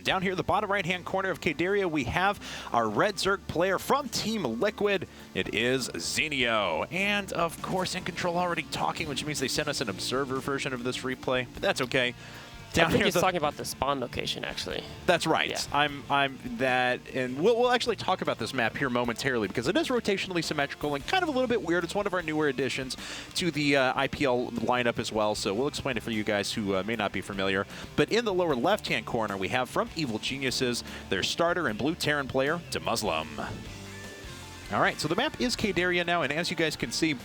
And down here, the bottom right-hand corner of Caderia, we have our Red Zerg player from Team Liquid. It is Zenio. And, of course, In Control already talking, which means they sent us an observer version of this replay. But that's okay. I think he's talking about the spawn location, actually. That's right. Yeah. I'm that, and we'll actually talk about this map here momentarily because it is rotationally symmetrical and kind of a little bit weird. It's one of our newer additions to the IPL lineup as well, so we'll explain it for you guys who may not be familiar. But in the lower left-hand corner, we have from Evil Geniuses their starter and blue Terran player, DeMusliM. All right, so the map is Caderia now, and as you guys can see,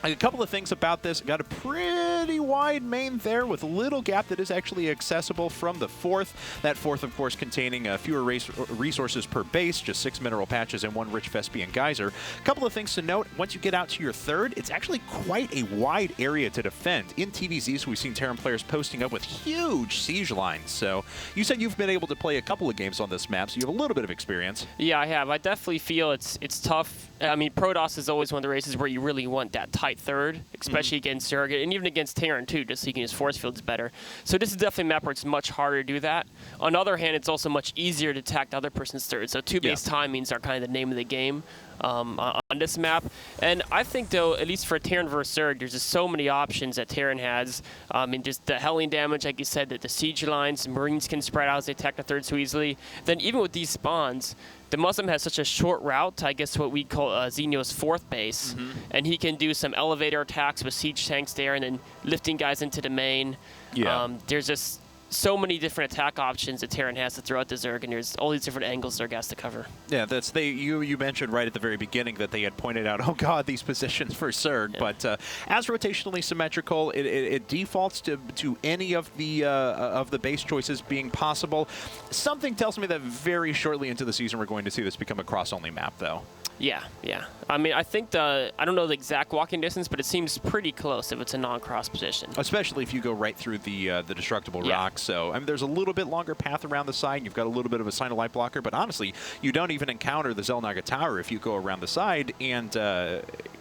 a couple of things about this. Got a pretty wide main there with a little gap that is actually accessible from the fourth. That fourth, of course, containing fewer resources per base, just 6 mineral patches and 1 rich Vespian geyser. A couple of things to note. Once you get out to your third, it's actually quite a wide area to defend. In TVZs, we've seen Terran players posting up with huge siege lines. So you said you've been able to play a couple of games on this map, so you have a little bit of experience. Yeah, I have. I definitely feel it's tough. I mean, Protoss is always one of the races where you really want that tight third, especially against Zerg, and even against Terran too, just so you can use force fields better. So this is definitely a map where it's much harder to do that. On the other hand, it's also much easier to attack the other person's third. So two base timings are kind of the name of the game on this map. And I think, though, at least for Terran versus Zerg, there's just so many options that Terran has. And just the Hellion damage, like you said, that the siege lines, Marines can spread out as they attack the third so easily. Then even with these spawns, DeMusliM has such a short route to, I guess, what we call Zenio's fourth base, and he can do some elevator attacks with siege tanks there and then lifting guys into the main. Yeah. There's just so many different attack options that Terran has to throw at the Zerg, and there's all these different angles Zerg has to cover. Yeah, that's you mentioned right at the very beginning that they had pointed out, oh god, these positions for Zerg, but as rotationally symmetrical, it defaults to any of the base choices being possible. Something tells me that very shortly into the season we're going to see this become a cross-only map, though. Yeah, yeah. I mean, I think I don't know the exact walking distance, but it seems pretty close if it's a non-cross position. Especially if you go right through the destructible rock. So, I mean, there's a little bit longer path around the side. You've got a little bit of a sign of light blocker, but honestly, you don't even encounter the Xel'Naga Tower if you go around the side, and,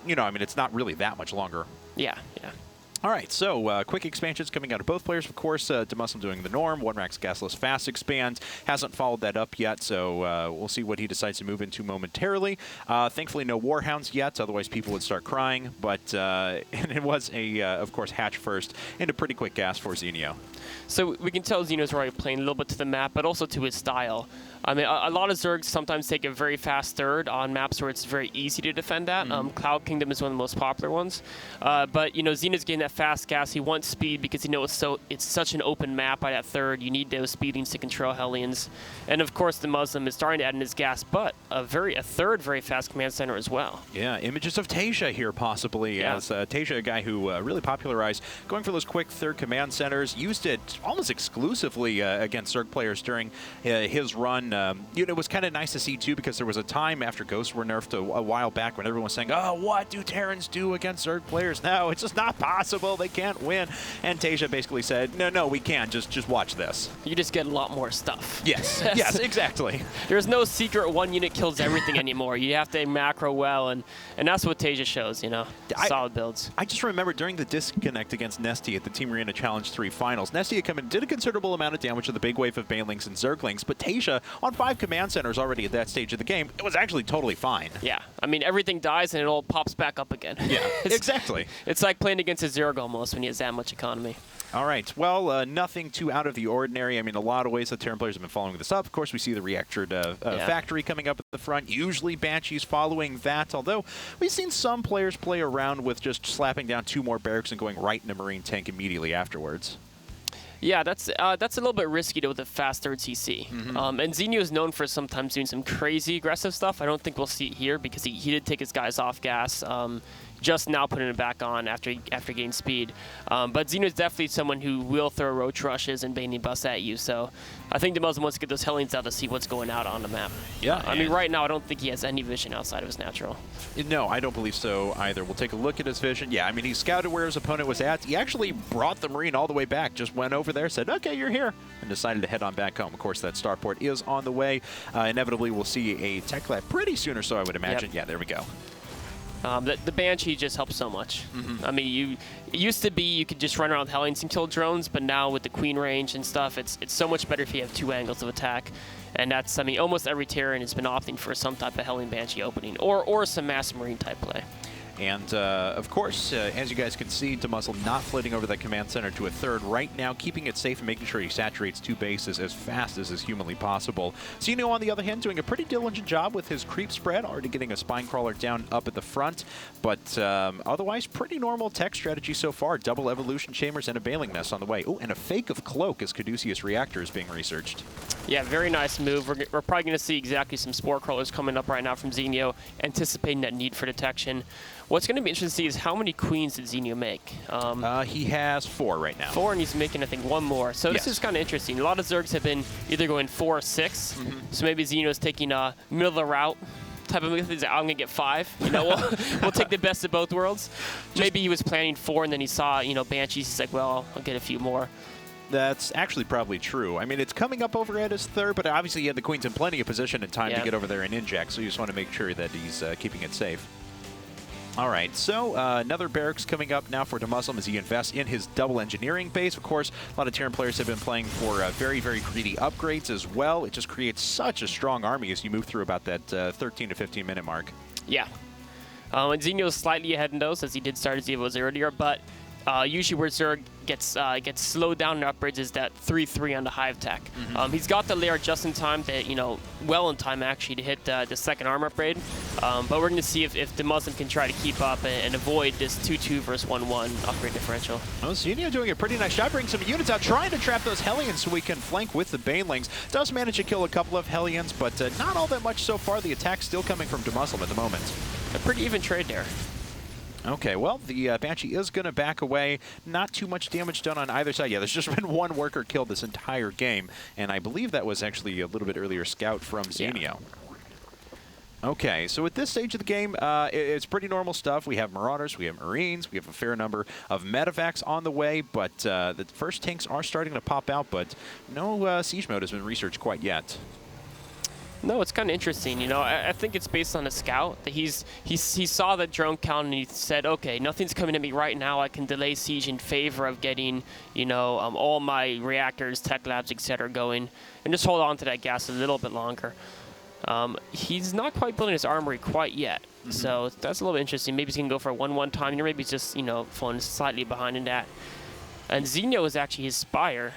you know, I mean, it's not really that much longer. Yeah, yeah. All right, so quick expansions coming out of both players. Of course, DeMusliM doing the norm. 1-Rax Gasless Fast expand. Hasn't followed that up yet, so we'll see what he decides to move into momentarily. Thankfully, no Warhounds yet, otherwise people would start crying. But and it was, of course, hatch first and a pretty quick gas for Zenio. So we can tell Zenio's already playing a little bit to the map, but also to his style. I mean, a lot of Zergs sometimes take a very fast third on maps where it's very easy to defend that. Cloud Kingdom is one of the most popular ones. But, you know, Zenio's getting that fast gas. He wants speed because he knows it's such an open map by that third. You need those speedings to control Hellions. And, of course, DeMusliM is starting to add in his gas, but a third very fast command center as well. Yeah, images of Tasia here possibly. Yeah. As Tasia, a guy who really popularized going for those quick third command centers, used it almost exclusively against Zerg players during his run. You know, it was kind of nice to see, too, because there was a time after Ghosts were nerfed a while back when everyone was saying, oh, what do Terrans do against Zerg players? No, it's just not possible. They can't win. And Tasia basically said, no, we can. Just watch this. You just get a lot more stuff. Yes, yes, exactly. There's no secret one unit kills everything anymore. You have to macro well, and that's what Tasia shows, you know, solid builds. I just remember during the disconnect against Nesty at the Team Arena Challenge 3 finals, Nesty had come in and did a considerable amount of damage to the big wave of Banelings and Zerglings, but Tasia, on 5 command centers already at that stage of the game, it was actually totally fine. Yeah, I mean, everything dies and it all pops back up again. Yeah, exactly. It's like playing against a Zerg almost when he has that much economy. All right, well, nothing too out of the ordinary. I mean, a lot of ways that Terran players have been following this up. Of course, we see the reactored factory coming up at the front. Usually Banshees following that, although we've seen some players play around with just slapping down 2 more barracks and going right in a Marine tank immediately afterwards. Yeah, that's a little bit risky with a fast third CC. And Zenio is known for sometimes doing some crazy aggressive stuff. I don't think we'll see it here because he did take his guys off gas. Just now putting it back on after getting speed. But Zenio is definitely someone who will throw roach rushes and Bane busts at you. So I think DeMusliM wants to get those Hellions out to see what's going out on the map. Yeah. I mean, right now, I don't think he has any vision outside of his natural. No, I don't believe so either. We'll take a look at his vision. Yeah, I mean, he scouted where his opponent was at. He actually brought the Marine all the way back, just went over there, said, okay, you're here, and decided to head on back home. Of course, that starport is on the way. Inevitably, we'll see a tech lab pretty soon or so, I would imagine. Yep. Yeah, there we go. The Banshee just helps so much. I mean, it used to be you could just run around with Hellions and kill drones, but now with the Queen range and stuff, it's so much better if you have 2 angles of attack. And that's, I mean, almost every Terran has been opting for some type of Hellion Banshee opening, or some Mass Marine type play. And, of course, as you guys can see, DeMusliM not floating over that command center to a 3rd right now, keeping it safe and making sure he saturates 2 bases as fast as is humanly possible. Zenio, on the other hand, doing a pretty diligent job with his creep spread, already getting a spine crawler down up at the front, but otherwise pretty normal tech strategy so far. Double evolution chambers and a bailing nest on the way. Oh, and a fake of cloak as Caduceus reactor is being researched. Yeah, very nice move. We're probably going to see exactly some spore crawlers coming up right now from Zenio, anticipating that need for detection. What's going to be interesting to see is how many queens did Zenio make? He has 4 right now. 4, and he's making, I think, 1 more. So yes. This is kind of interesting. A lot of Zergs have been either going 4 or 6. So maybe Zenio's taking a middle of the route type of move. I'm going to get 5. You know, we'll take the best of both worlds. Maybe he was planning 4, and then he saw, you know, Banshees. He's like, well, I'll get a few more. That's actually probably true. I mean, it's coming up over at his 3rd, but obviously he had the queens in plenty of position and time to get over there and inject, so you just want to make sure that he's keeping it safe. All right, so another barracks coming up now for DeMusliM as he invests in his double engineering base. Of course, a lot of Terran players have been playing for very, very greedy upgrades as well. It just creates such a strong army as you move through about that 13 to 15 minute mark. Yeah. And Zenio's slightly ahead in those, as he did start his Evos earlier, but usually where Zerg gets slowed down in upgrades is that 3-3 on the hive tech. He's got the layer just in time, well in time actually, to hit the 2nd armor upgrade. But we're going to see if DeMusliM can try to keep up and avoid this 2-2 versus 1-1 upgrade differential. Well, Zenio doing a pretty nice job, bringing some units out, trying to trap those Hellions so we can flank with the Banelings. Does manage to kill a couple of Hellions, but not all that much so far. The attack's still coming from DeMusliM at the moment. A pretty even trade there. Okay, well, the Banshee is going to back away. Not too much damage done on either side. Yeah, there's just been 1 worker killed this entire game, and I believe that was actually a little bit earlier scout from Zenio. Yeah. Okay, so at this stage of the game, it's pretty normal stuff. We have Marauders, we have Marines, we have a fair number of medevacs on the way, but the first tanks are starting to pop out, but no siege mode has been researched quite yet. No, it's kind of interesting. You know, I think it's based on a scout that he saw the drone count and he said, okay, nothing's coming at me right now. I can delay siege in favor of getting, you know, all my reactors, tech labs, etc. going, and just hold on to that gas a little bit longer. He's not quite building his armory quite yet, so that's a little bit interesting. Maybe he's gonna go for a 1-1 time, or maybe he's just, you know, falling slightly behind in that. And Zenio is actually his Spire.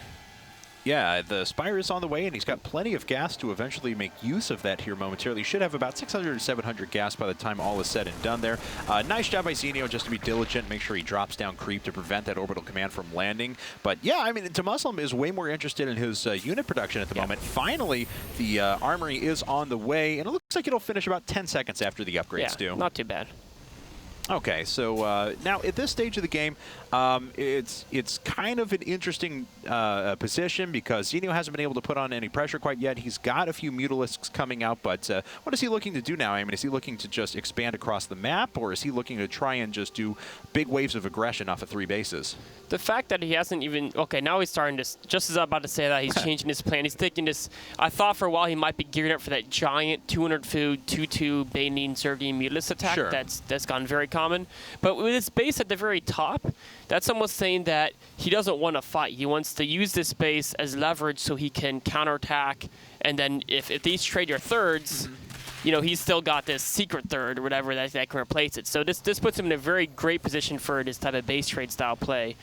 Yeah, the Spire is on the way, and he's got plenty of gas to eventually make use of that here momentarily. He should have about 600 to 700 gas by the time all is said and done there. Nice job by Zenio just to be diligent, make sure he drops down creep to prevent that orbital command from landing. But yeah, I mean, DeMusliM is way more interested in his unit production at the moment. Finally, the armory is on the way, and it looks like it'll finish about 10 seconds after the upgrades do. Not too bad. Okay, so now at this stage of the game, it's kind of an interesting position because Zenio hasn't been able to put on any pressure quite yet. He's got a few Mutalisks coming out, but what is he looking to do now? I mean, is he looking to just expand across the map, or is he looking to try and just do big waves of aggression off of 3 bases? The fact that he hasn't even... Okay, now he's starting to... Just as I'm about to say that, he's changing his plan. He's taking this... I thought for a while he might be gearing up for that giant 200 food, 2-2 Banine Zergian Mutalist attack. Sure. That's gone very common. But with his base at the very top, that's almost saying that he doesn't want to fight. He wants to use this base as leverage so he can counterattack. And then if these trade your thirds... You know, he's still got this secret third or whatever that can replace it. So this puts him in a very great position for this type of base trade style play,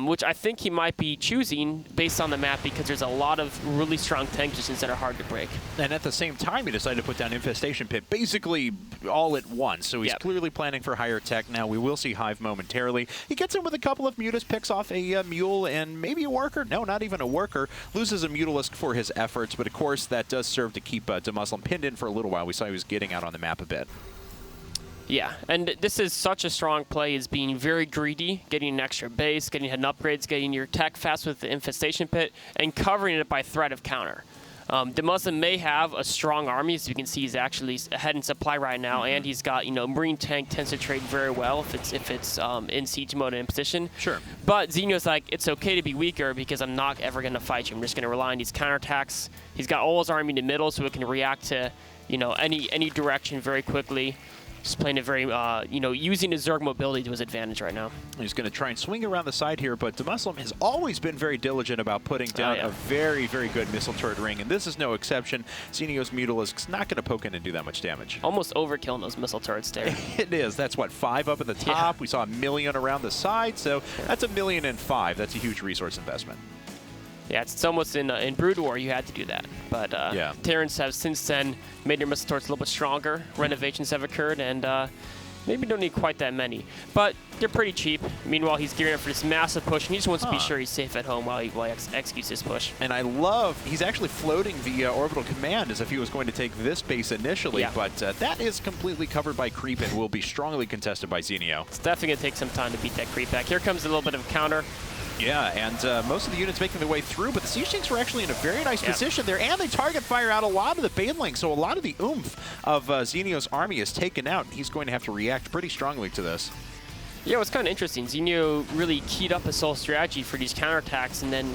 which I think he might be choosing based on the map because there's a lot of really strong tank positions that are hard to break. And at the same time, he decided to put down Infestation Pit basically all at once. So he's clearly planning for higher tech now. We will see Hive momentarily. He gets in with a couple of Mutas, picks off a Mule and maybe a Worker. No, not even a Worker. Loses a Mutalisk for his efforts, but of course that does serve to keep DeMusliM pinned in for a little while. We saw he was getting out on the map a bit. Yeah, and this is such a strong play, is being very greedy, getting an extra base, getting hidden upgrades, getting your tech fast with the Infestation Pit, and covering it by threat of counter. DeMusliM may have a strong army, as you can see he's actually ahead in supply right now, and he's got, you know, Marine tank tends to trade very well if it's in siege mode and in position. Sure. But Zenio's like, it's okay to be weaker because I'm not ever going to fight you. I'm just going to rely on these counterattacks. He's got all his army in the middle so it can react to, you know, any direction very quickly. just playing a very, using his Zerg mobility to his advantage right now. He's going to try and swing around the side here, but DeMusliM has always been very diligent about putting down a very, very good missile turret ring, and this is no exception. Zenio's Mutalisk's not going to poke in and do that much damage. Almost overkilling those missile turrets there. It is. That's, what, 5 up at the top? We saw 1 million around the side, so that's 1 million and 5. That's a huge resource investment. Yeah, it's almost in Brood War you had to do that. But Terrans have since then made their missile turrets a little bit stronger. Renovations have occurred, and maybe don't need quite that many. But they're pretty cheap. Meanwhile, he's gearing up for this massive push, and he just wants to be sure he's safe at home while he executes his push. And I love, he's actually floating the orbital command as if he was going to take this base initially, but that is completely covered by creep and will be strongly contested by Zenio. It's definitely going to take some time to beat that creep back. Here comes a little bit of a counter. Yeah, and most of the units making their way through, but the Siege Tanks were actually in a very nice position there, and they target fire out a lot of the Banelings, so a lot of the oomph of Zenio's army is taken out, and he's going to have to react pretty strongly to this. Yeah, it was kind of interesting. Zenio really keyed up his whole strategy for these counterattacks, and then,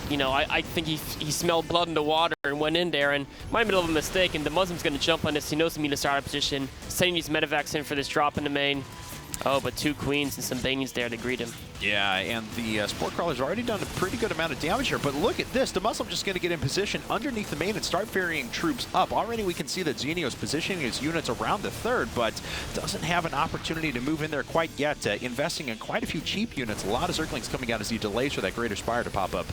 I think he smelled blood in the water and went in there, and might have been a little mistake, and DeMuslim's going to jump on this. He knows Meta's out of position, sending these medevacs in for this drop in the main. Oh, but 2 queens and some Banings there to greet him. Yeah, and the Spore Crawler's already done a pretty good amount of damage here, but look at this. DeMusliM just going to get in position underneath the main and start ferrying troops up. Already we can see that Zenio's positioning his units around the third, but doesn't have an opportunity to move in there quite yet, investing in quite a few cheap units. A lot of Zerglings coming out as he delays for that Greater Spire to pop up.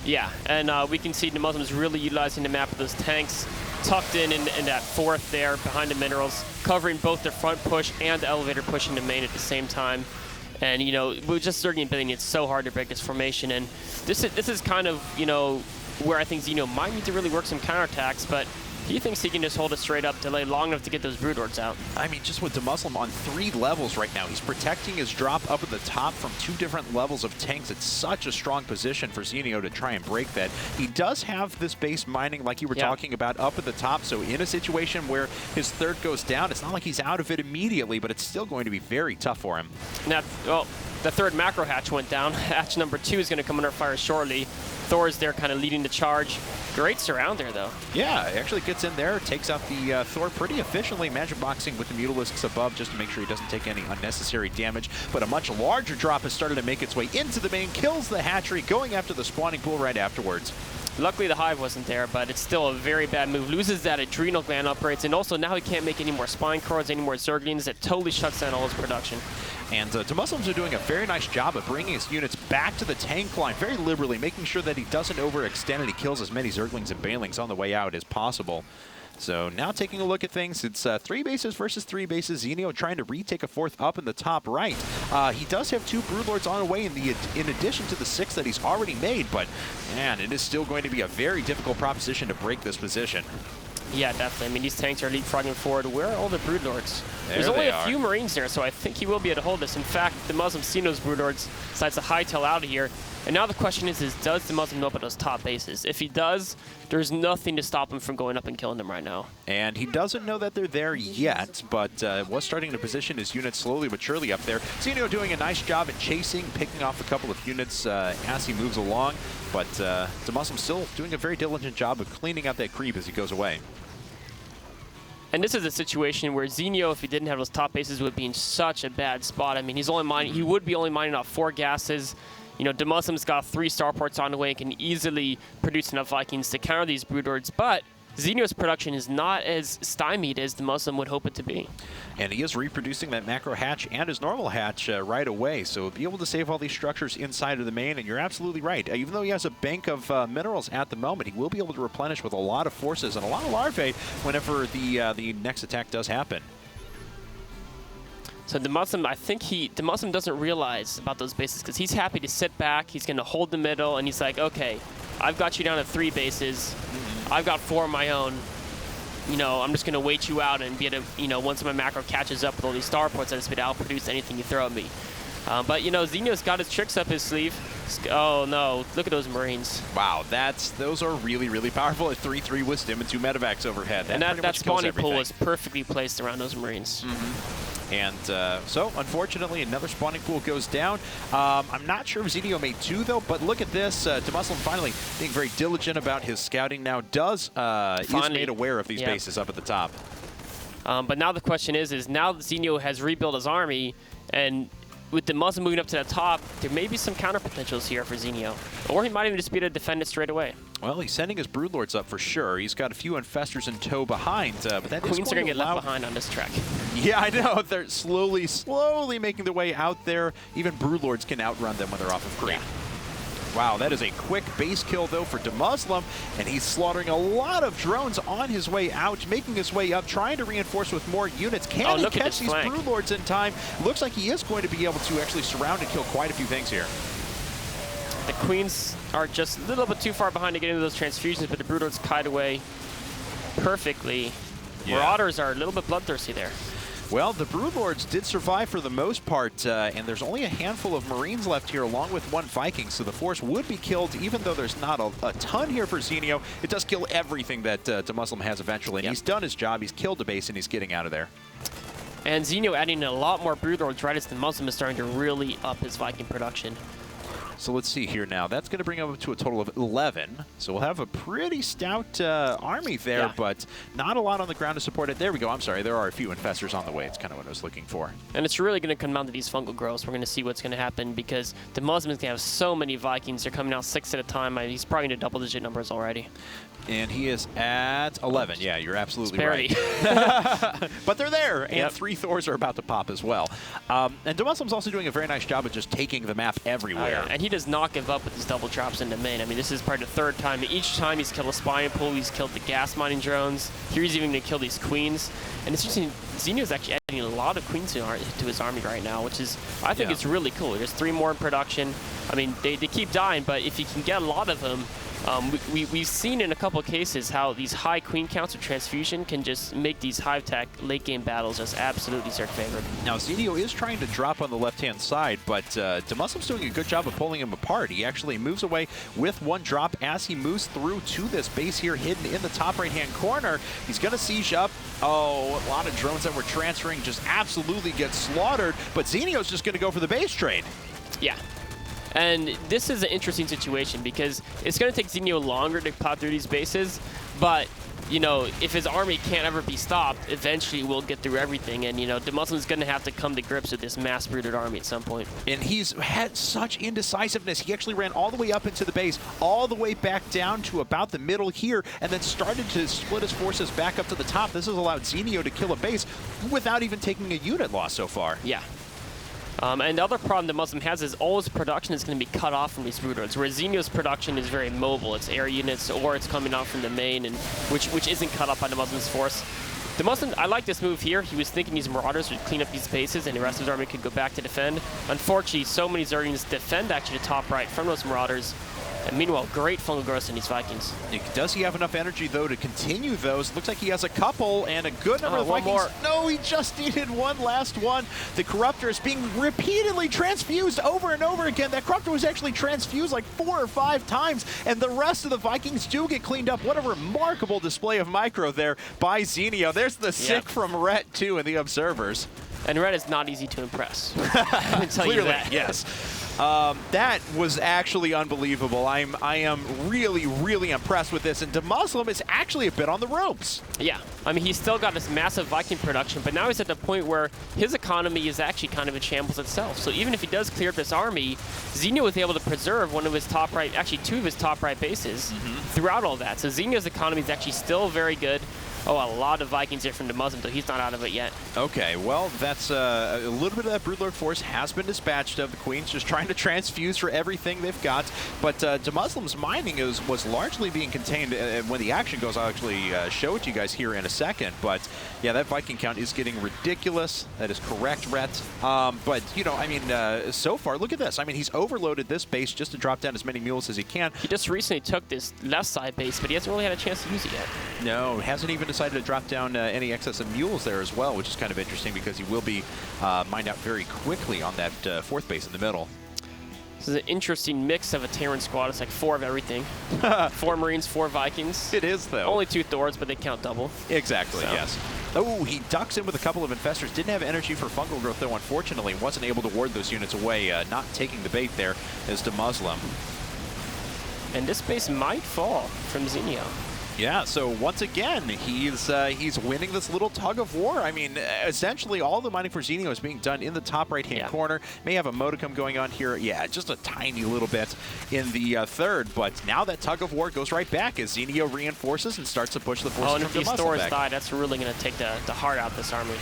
Yeah, and we can see DeMuslim's really utilizing the map with those tanks tucked in that fourth there behind the minerals, covering both the front push and the elevator pushing the main at the same time. And, with just Zerg and Billion, it's so hard to break this formation. And this is kind of, where I think Zenio might need to really work some counterattacks, but he thinks he can just hold it straight up, delay long enough to get those Brood Lords out. I mean, just with DeMusliM on 3 levels right now, he's protecting his drop up at the top from 2 different levels of tanks. It's such a strong position for Zenio to try and break that. He does have this base mining, like you were talking about, up at the top, so in a situation where his third goes down, it's not like he's out of it immediately, but it's still going to be very tough for him. Now, well, the third macro hatch went down. Hatch number 2 is going to come under fire shortly. Thor's there kind of leading the charge. Great surround there, though. Yeah, it actually gets in there, takes out the Thor pretty efficiently, magic boxing with the Mutalisks above just to make sure he doesn't take any unnecessary damage. But a much larger drop has started to make its way into the main, kills the hatchery, going after the spawning pool right afterwards. Luckily, the hive wasn't there, but it's still a very bad move. Loses that adrenal gland upgrades, and also now he can't make any more spine cords, any more Zerglings. It totally shuts down all his production. And DeMuslims are doing a very nice job of bringing his units back to the tank line very liberally, making sure that he doesn't overextend and he kills as many Zerglings and Banelings on the way out as possible. So now taking a look at things, it's 3 bases versus 3 bases. Zenio trying to retake a 4th up in the top right. He does have 2 Broodlords on the way in addition to the 6 that he's already made, but man, it is still going to be a very difficult proposition to break this position. Yeah, definitely. I mean, these tanks are leapfrogging forward. Where are all the Broodlords? There's only a few Marines there, so I think he will be able to hold this. In fact, DeMuslim seen those Broodlords, decides to hightail out of here. And now the question is does DeMuslim know about those top bases? If he does, there's nothing to stop him from going up and killing them right now. And he doesn't know that they're there yet, but was starting to position his units slowly but surely up there. Zenio doing a nice job at chasing, picking off a couple of units as he moves along, but DeMuslim still doing a very diligent job of cleaning out that creep as he goes away. And this is a situation where Zenio, if he didn't have those top bases, would be in such a bad spot. I mean, he would be only mining off 4 gases. DeMuslim's got 3 starports on the way and can easily produce enough Vikings to counter these Broodlords, but Zenio's production is not as stymied as DeMuslim would hope it to be. And he is reproducing that macro hatch and his normal hatch right away, so be able to save all these structures inside of the main, and you're absolutely right. Even though he has a bank of minerals at the moment, he will be able to replenish with a lot of forces and a lot of larvae whenever the next attack does happen. So DeMuslim, I think DeMuslim doesn't realize about those bases because he's happy to sit back, he's going to hold the middle, and he's like, okay, I've got you down to 3 bases. I've got 4 of my own. I'm just going to wait you out and be able to, once my macro catches up with all these starports, I just be able to outproduce anything you throw at me. But, Zenio's got his tricks up his sleeve. Oh, no. Look at those Marines. Wow, those are really, really powerful at 3/3 wisdom and 2 medevacs overhead. That spawning pool is perfectly placed around those Marines. And so, unfortunately, another spawning pool goes down. I'm not sure if Zenio made 2, though, but look at this. DeMuslim finally being very diligent about his scouting now is made aware of these bases up at the top. But now the question is now that Zenio has rebuilt his army, and with DeMusliM moving up to the top, there may be some counter potentials here for Zenio. Or he might even just be able to defend it straight away. Well, he's sending his Broodlords up for sure. He's got a few Infestors in tow behind, but that Queens are going to get allow... left behind on this track. Yeah, I know. They're slowly making their way out there. Even Broodlords can outrun them when they're off of green. Yeah. Wow, that is a quick base kill, though, for DeMusliM, and he's slaughtering a lot of drones on his way out, making his way up, trying to reinforce with more units. Can he catch these Broodlords in time? Looks like he is going to be able to actually surround and kill quite a few things here. The Queens are just a little bit too far behind to get into those transfusions, but the Broodlords kite away perfectly. Yeah. Marauders are a little bit bloodthirsty there. Well, the Broodlords did survive for the most part, and there's only a handful of Marines left here, along with one Viking, so the force would be killed, even though there's not a ton here for Zenio. It does kill everything that DeMusliM has eventually, and he's done his job. He's killed the base, and he's getting out of there. And Zenio adding a lot more Broodlords right as DeMusliM is starting to really up his Viking production. So let's see here now. That's going to bring him up to a total of 11. So we'll have a pretty stout army there, but not a lot on the ground to support it. There we go. I'm sorry. There are a few Infestors on the way. It's kind of what I was looking for. And it's really going to come down to these fungal growths. We're going to see what's going to happen because DeMusliM is going to have so many Vikings. They're coming out 6 at a time. He's probably into double-digit numbers already. And he is at 11. Yeah, you're absolutely right. But they're there, and 3 Thors are about to pop as well. And DeMuslim's also doing a very nice job of just taking the map everywhere. And he does not give up with his double drops into main. I mean, this is probably the 3rd time. Each time he's killed a spine pool, he's killed the gas mining drones. Here he's even going to kill these Queens. And it's interesting, Zenio's actually adding a lot of Queens to his army right now, which is, I think it's really cool. There's 3 more in production. I mean, they keep dying, but if you can get a lot of them, we've seen in a couple of cases how these high queen counts of transfusion can just make these high-tech late-game battles just absolutely Zerg favored. Now, Zenio is trying to drop on the left-hand side, but DeMuslim's doing a good job of pulling him apart. He actually moves away with 1 drop as he moves through to this base here hidden in the top right-hand corner. He's going to siege up. Oh, a lot of drones that were transferring just absolutely get slaughtered, but Zenio's just going to go for the base trade. Yeah. And this is an interesting situation because it's going to take Zenio longer to pop through these bases, but, you know, if his army can't ever be stopped, eventually we'll get through everything. And, you know, DeMuslim's going to have to come to grips with this mass-brooded army at some point. And he's had such indecisiveness. He actually ran all the way up into the base, all the way back down to about the middle here, and then started to split his forces back up to the top. This has allowed Zenio to kill a base without even taking a unit loss so far. Yeah. And the other problem that DeMusliM has is all his production is going to be cut off from these Broodlords, whereas Zenio's production is very mobile. It's air units, or it's coming out from the main, and which isn't cut off by DeMuslim's force. DeMusliM, I like this move here. He was thinking these Marauders would clean up these bases, and the rest of his army could go back to defend. Unfortunately, so many Zergians defend actually the top right from those Marauders. And meanwhile, great fungal growth in these Vikings. Does he have enough energy, though, to continue those? Looks like he has a couple and a good number of Vikings. More. No, he just needed one last one. The Corruptor is being repeatedly transfused over and over again. That Corruptor was actually transfused like 4 or 5 times, and the rest of the Vikings do get cleaned up. What a remarkable display of micro there by Zenio. There's the sick from Rhett, too, in the observers. And Rhett is not easy to impress. I can tell you that. Yes. That was actually unbelievable. I am really, really impressed with this, and DeMusliM is actually a bit on the ropes. Yeah, I mean, he's still got this massive Viking production, but now he's at the point where his economy is actually kind of in shambles itself. So even if he does clear up this army, Zenio was able to preserve one of his top right, actually 2 of his top right bases throughout all that. So Zenio's economy is actually still very good. Oh, a lot of Vikings here from DeMusliM, though he's not out of it yet. Okay, well, that's a little bit of that Broodlord force has been dispatched of the Queens, just trying to transfuse for everything they've got. But DeMuslim's mining was largely being contained. When the action goes, I'll actually show it to you guys here in a second. But yeah, that Viking count is getting ridiculous. That is correct, Rhett. But, you know, I mean, so far, look at this. I mean, he's overloaded this base just to drop down as many mules as he can. He just recently took this left side base, but he hasn't really had a chance to use it yet. No, hasn't even decided to drop down any excess of mules there as well, which is kind of interesting because he will be mined out very quickly on that 4th base in the middle. This is an interesting mix of a Terran squad. It's like 4 of everything. 4 Marines, 4 Vikings. It is, though. Only 2 Thors, but they count double. Exactly, yes. Oh, he ducks in with a couple of Infestors. Didn't have energy for fungal growth, though, unfortunately. Wasn't able to ward those units away. Not taking the bait there is DeMusliM. And this base might fall from Zenio. Yeah, so once again, he's winning this little tug of war. I mean, essentially all the mining for Zenio is being done in the top right-hand corner. May have a modicum going on here. Yeah, just a tiny little bit in the third, but now that tug of war goes right back as Zenio reinforces and starts to push the forces and from if these Thors back. die, that's really going to take the heart out of this army.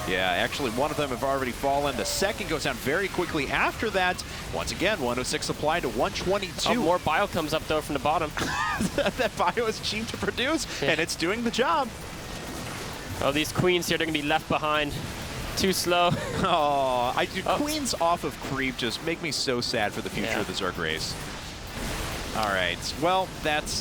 Yeah, actually, one of them have already fallen. The second goes down very quickly after that. Once again, 106 supply to 122. Oh, more bio comes up, though, from the bottom. That bio is cheap to produce, and it's doing the job. Oh, these queens here, they're going to be left behind. Too slow. Oh, queens off of creep just make me so sad for the future of the Zerg race. All right, well, that's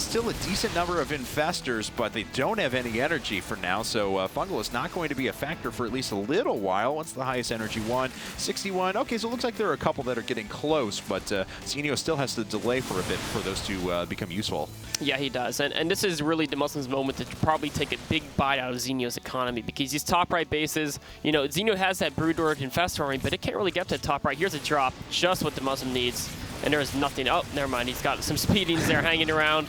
still a decent number of infestors, but they don't have any energy for now, so Fungal is not going to be a factor for at least a little while. What's the highest energy one? 61. Okay, so it looks like there are a couple that are getting close, but Zenio still has to delay for a bit for those to become useful. Yeah, he does, and this is really DeMuslim's moment to probably take a big bite out of Zenio's economy, because these top right bases, you know, Zenio has that Broodlord Infestor army, but it can't really get to the top right. Here's a drop, just what DeMuslim needs. And there's nothing. Oh, never mind. He's got some speedings there hanging around.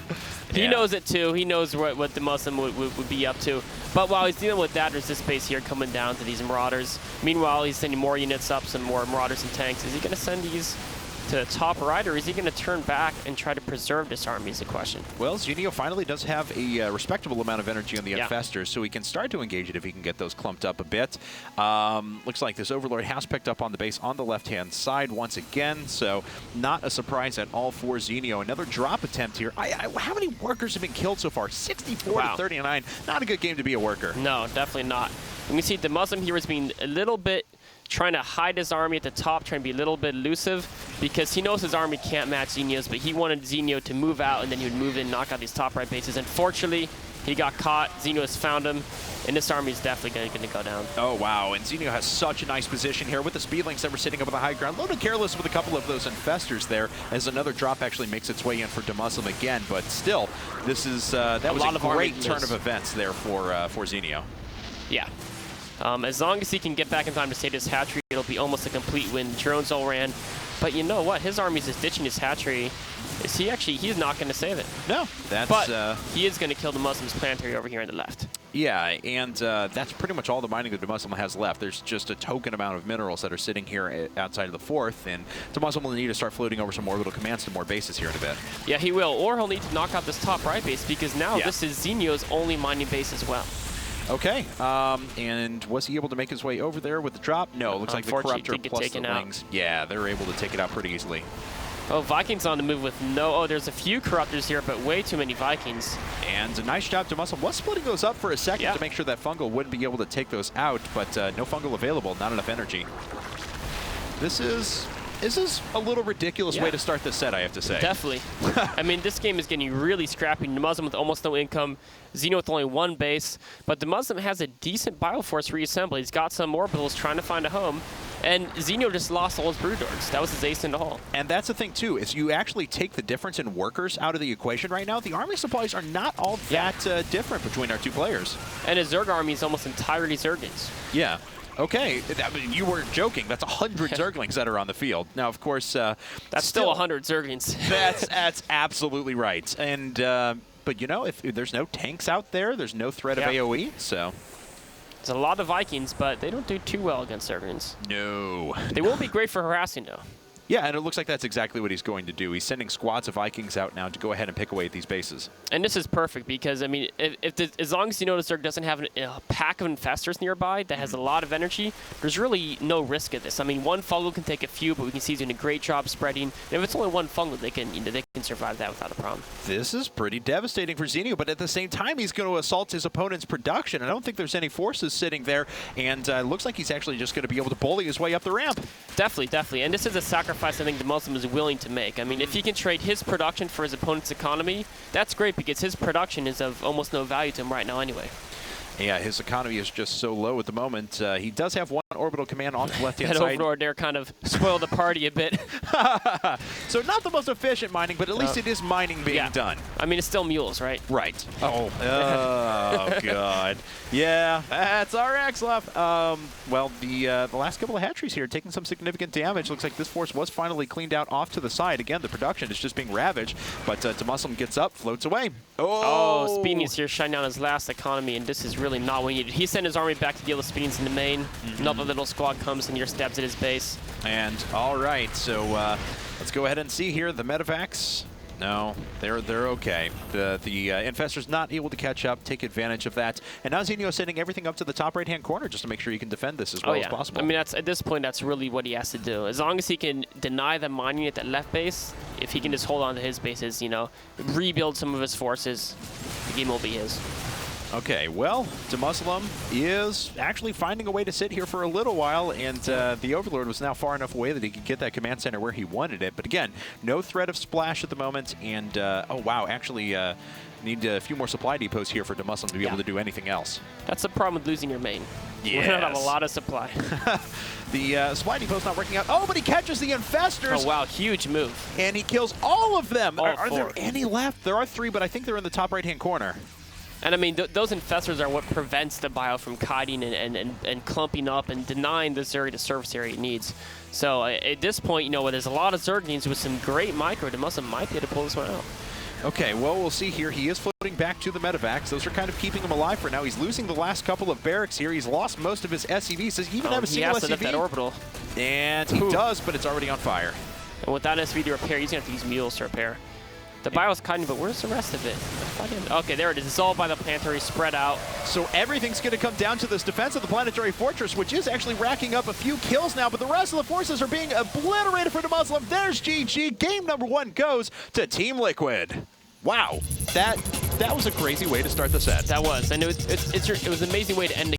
He knows it too. He knows what DeMuslim would be up to. But while he's dealing with that, there's this base here coming down to these Marauders. Meanwhile, he's sending more units up, some more Marauders and tanks. Is he going to send these to the top right, or is he going to turn back and try to preserve this army is the question. Well, Zenio finally does have a respectable amount of energy on the Infestors, so he can start to engage it if he can get those clumped up a bit. Looks like this Overlord has picked up on the base on the left-hand side once again, so not a surprise at all for Zenio. Another drop attempt here. How many workers have been killed so far? 64 to 39. Not a good game to be a worker. No, definitely not. We can see DeMuslim here is being a little bit trying to hide his army at the top, trying to be a little bit elusive, because he knows his army can't match Zenio's, but he wanted Zenio to move out, and then he would move in, knock out these top right bases. Unfortunately, he got caught. Zenio has found him, and this army is definitely going to go down. Oh, wow. And Zenio has such a nice position here with the speedlings that were sitting up on the high ground. A little careless with a couple of those infestors there, as another drop actually makes its way in for DeMuslim again. But still, this is that was a great turn of events there for Zenio. Yeah. As long as he can get back in time to save his hatchery, it'll be almost a complete win. Drones all ran. But you know what? His army's just ditching his hatchery. He's not going to save it. No. But he is going to kill the Muslim's planetary over here on the left. Yeah, and that's pretty much all the mining that DeMuslim has left. There's just a token amount of minerals that are sitting here outside of the fourth, and DeMuslim will need to start floating over some orbital commands to more bases here in a bit. Yeah, he will. Or he'll need to knock out this top right base, because now this is Zenio's only mining base as well. Okay, and was he able to make his way over there with the drop? No, it looks like the Corruptor plus the Wings. Yeah, they're able to take it out pretty easily. Oh, Vikings on the move with no... Oh, there's a few Corruptors here, but way too many Vikings. And a nice job to DeMuslim. Was splitting those up for a second to make sure that Fungal wouldn't be able to take those out, but no Fungal available, not enough energy. This is a little ridiculous way to start this set, I have to say. Definitely. I mean, this game is getting really scrappy. DeMuslim with almost no income, Zenio with only one base, but DeMuslim has a decent Bioforce reassembly. He's got some orbitals trying to find a home, and Zenio just lost all his Broodlords. That was his ace in the hole. And that's the thing, too, is you actually take the difference in workers out of the equation right now. The army supplies are not all that different between our two players. And his Zerg army is almost entirely Zergins. Yeah. Okay, you weren't joking. That's 100 Zerglings that are on the field. Now, of course, that's still 100 Zerglings. that's absolutely right. And but you know, if there's no tanks out there, there's no threat of AOE. So there's a lot of Vikings, but they don't do too well against Zerglings. No, they won't be great for harassing though. Yeah, and it looks like that's exactly what he's going to do. He's sending squads of Vikings out now to go ahead and pick away at these bases. And this is perfect because, I mean, as long as you know the Zerg doesn't have a pack of infestors nearby that has a lot of energy, there's really no risk of this. I mean, one fungal can take a few, but we can see he's doing a great job spreading. And if it's only one fungal, they can survive that without a problem. This is pretty devastating for Zenio, but at the same time, he's going to assault his opponent's production. I don't think there's any forces sitting there, and it looks like he's actually just going to be able to bully his way up the ramp. Definitely, definitely. And this is a sacrifice I think DeMuslim is willing to make. I mean, if he can trade his production for his opponent's economy, that's great because his production is of almost no value to him right now anyway. Yeah, his economy is just so low at the moment. He does have one orbital command off the left-hand That side. overlord there kind of spoiled the party a bit. So not the most efficient mining, but at least it is mining being done. I mean, it's still mules, right? Right. Oh, God. Yeah, that's our Axlov. Well, the last couple of hatcheries here taking some significant damage. Looks like this force was finally cleaned out off to the side. Again, the production is just being ravaged, but DeMusliM gets up, floats away. Oh, Speeding's here shutting down his last economy, and this is really not what he needed. He sent his army back to deal with Speeding's in the main. Another little squad comes and here stabs at his base. And all right, so let's go ahead and see here the medevacs. No, they're okay. The infestor's not able to catch up, take advantage of that. And now Zenio sending everything up to the top right-hand corner just to make sure you can defend this as well as possible. I mean, at this point, that's really what he has to do. As long as he can deny the mining at that left base, if he can just hold on to his bases, you know, rebuild some of his forces, the game will be his. Okay, well, DeMusliM is actually finding a way to sit here for a little while, and the Overlord was now far enough away that he could get that command center where he wanted it. But again, no threat of splash at the moment, and oh wow, actually need a few more supply depots here for DeMusliM to be able to do anything else. That's the problem with losing your main. Yes. We don't have a lot of supply. The supply depot's not working out. Oh, but he catches the infestors. Oh wow, huge move. And he kills all of them. All Are there four. any left? There are 3, but I think they're in the top right-hand corner. And I mean, those infestors are what prevents the bio from kiting and clumping up and denying the Zerg the surface area it needs. So at this point, you know, where there's a lot of Zerglings with some great micro, DeMusliM might be able to pull this one out. Okay, well, we'll see here. He is floating back to the medevacs. Those are kind of keeping him alive for now. He's losing the last couple of barracks here. He's lost most of his SCVs. Does he even have a single SCV? He has to lift that orbital. And he does, but it's already on fire. And without SCV to repair, he's going to have to use mules to repair. The bio's kiting, but where's the rest of it? Okay, there it is. It's all by the planetary, spread out. So everything's going to come down to this defense of the planetary fortress, which is actually racking up a few kills now, but the rest of the forces are being obliterated for DeMusliM. There's GG. Game number 1 goes to Team Liquid. Wow, that was a crazy way to start the set. That was, and it was an amazing way to end the